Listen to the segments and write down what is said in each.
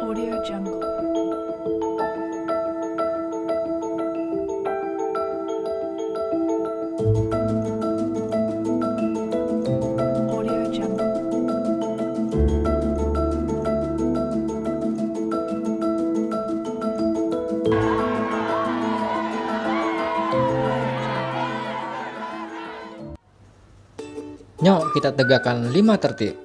Audio Jungle. Audio Jungle. Nyok kita tegakkan 5 tertib.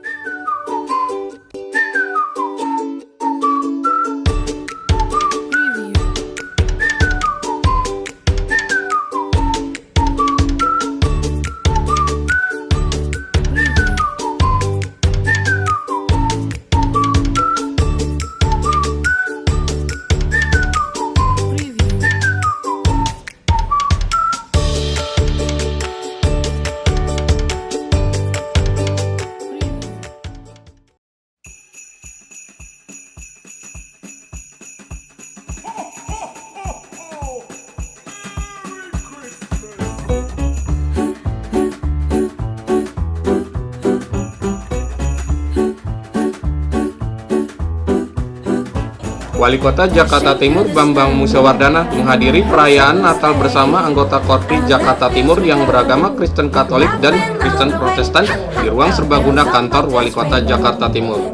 Wali Kota Jakarta Timur Bambang Musyawardana menghadiri perayaan Natal bersama anggota Korpi Jakarta Timur yang beragama Kristen Katolik dan Kristen Protestan di ruang serbaguna kantor Wali Kota Jakarta Timur.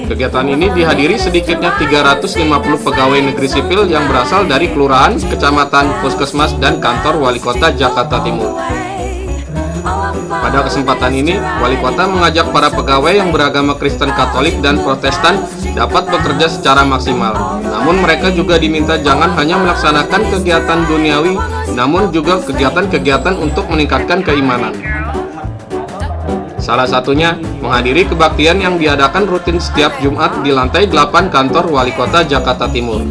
Kegiatan ini dihadiri sedikitnya 350 pegawai negeri sipil yang berasal dari kelurahan, kecamatan, puskesmas, dan kantor Wali Kota Jakarta Timur. Pada kesempatan ini, Wali Kota mengajak para pegawai yang beragama Kristen Katolik dan Protestan dapat bekerja secara maksimal. Namun mereka juga diminta jangan hanya melaksanakan kegiatan duniawi, namun juga kegiatan-kegiatan untuk meningkatkan keimanan. Salah satunya, menghadiri kebaktian yang diadakan rutin setiap Jumat di lantai 8 kantor Wali Kota Jakarta Timur.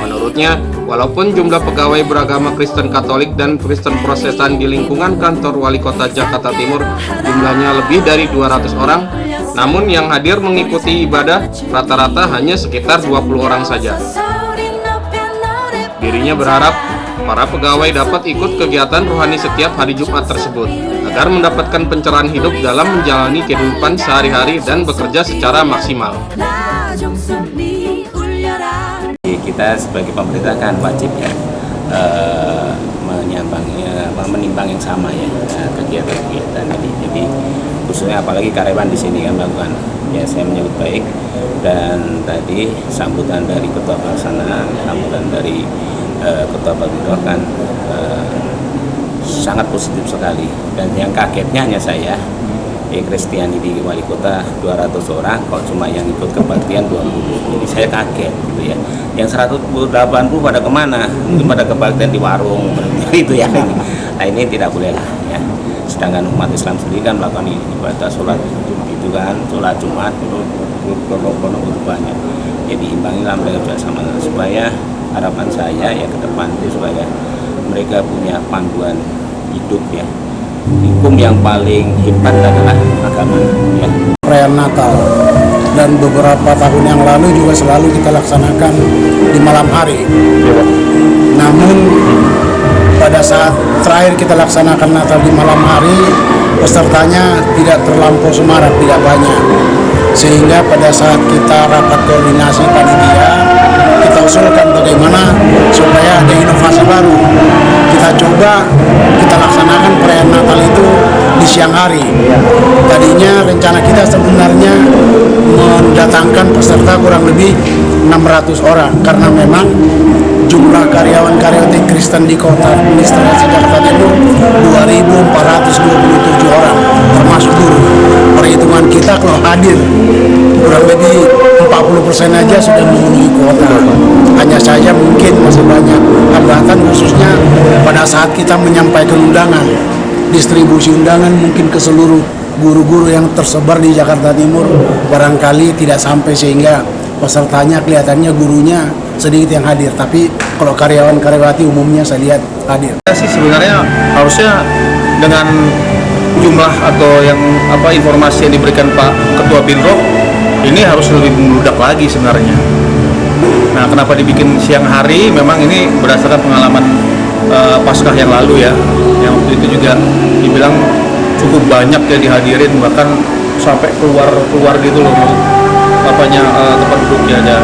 Menurutnya, walaupun jumlah pegawai beragama Kristen Katolik dan Kristen Protestan di lingkungan kantor Wali Kota Jakarta Timur jumlahnya lebih dari 200 orang, namun yang hadir mengikuti ibadah rata-rata hanya sekitar 20 orang saja. Dirinya berharap para pegawai dapat ikut kegiatan rohani setiap hari Jumat tersebut agar mendapatkan pencerahan hidup dalam menjalani kehidupan sehari-hari dan bekerja secara maksimal. Kita sebagai pemerintah kan wajib ya menimbang yang sama ya kegiatan-kegiatan ini. Jadi khususnya apalagi karyawan di sini kan melakukan ya, saya menyambut baik, dan tadi sambutan dari ketua pelaksana, sambutan dari ketua Bagindo kan sangat positif sekali. Dan yang kagetnya hanya saya, Kristiani di Wali Kota 200 orang, kok cuma yang ikut kebaktian 20. Jadi saya kaget gitu ya. Yang 180 pada kemana? Mungkin pada kebaktian di warung itu ya. Nah ini tidak boleh lah ya. Sedangkan umat Islam sendiri kan melakukan ibadah sholat itu kan, sholat Jumat itu begitu banyak. Jadi imbangilah mereka juga sama, supaya harapan saya ya ke depan itu supaya mereka punya panduan hidup ya. Hukum yang paling hebat adalah agama ya. Perayaan Natal dan beberapa tahun yang lalu juga selalu kita laksanakan di malam hari. Namun pada saat terakhir kita laksanakan Natal di malam hari, pesertanya tidak terlampau semarak, tidak banyak. Sehingga pada saat kita rapat koordinasi panitia, kita usulkan bagaimana supaya ada inovasi baru. Kita coba kita laksanakan perayaan Natal itu di siang hari. Tadinya rencana kita sebenarnya mendatangkan peserta kurang lebih 600 orang, karena memang jumlah karyawan-karyawan Kristen di kota administrasi Jakarta Timur 2.427 orang, termasuk guru. Perhitungan kita kalau hadir kurang lebih 40% aja sudah memenuhi kuota. Hanya saja mungkin masih banyak hambatan, khususnya pada saat kita menyampaikan undangan, distribusi undangan mungkin ke seluruh guru-guru yang tersebar di Jakarta Timur barangkali tidak sampai, sehingga pesertanya kelihatannya gurunya sedikit yang hadir, tapi kalau karyawan-karyawati umumnya saya lihat hadir. Sih sebenarnya harusnya dengan jumlah atau yang informasi yang diberikan Pak Ketua Bindro ini harus lebih membludak lagi sebenarnya. Nah, kenapa dibikin siang hari? Memang ini berdasarkan pengalaman Paskah yang lalu ya, yang waktu itu juga dibilang cukup banyak ya dihadirin, bahkan sampai keluar gitu loh tempat duduknya ada.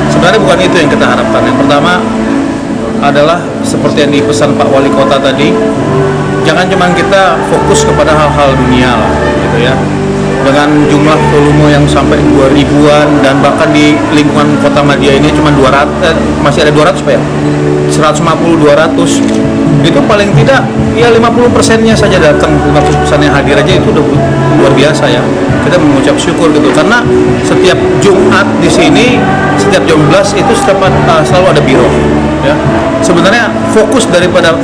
Sebenarnya bukan itu yang kita harapkan. Yang pertama adalah seperti yang dipesan Pak Wali Kota tadi, jangan cuma kita fokus kepada hal-hal dunia lah gitu ya. Dengan jumlah volume yang sampai 2000-an dan bahkan di lingkungan Kota Madia ini cuma 200, masih ada 200 Pak ya? 150-200 itu paling tidak ya 50%-nya saja datang, 50%-nya hadir aja itu udah luar biasa ya. Kita mengucap syukur gitu, karena setiap Jumat di sini setiap jam 11 itu selalu ada biro ya. Sebenarnya fokus daripada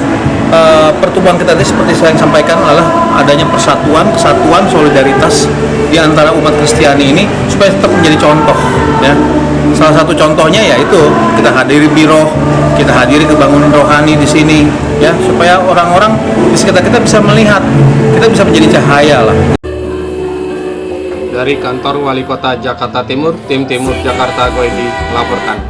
pertemuan kita tadi seperti saya yang sampaikan adalah adanya persatuan, kesatuan, solidaritas di antara umat Kristiani ini supaya tetap menjadi contoh ya. Salah satu contohnya yaitu kita hadiri biro, kita hadiri kebangunan rohani di sini ya, supaya orang-orang di sekitar kita bisa melihat, kita bisa menjadi cahaya lah. Dari kantor Wali Kota Jakarta Timur, tim Timur Jakarta Goedi melaporkan.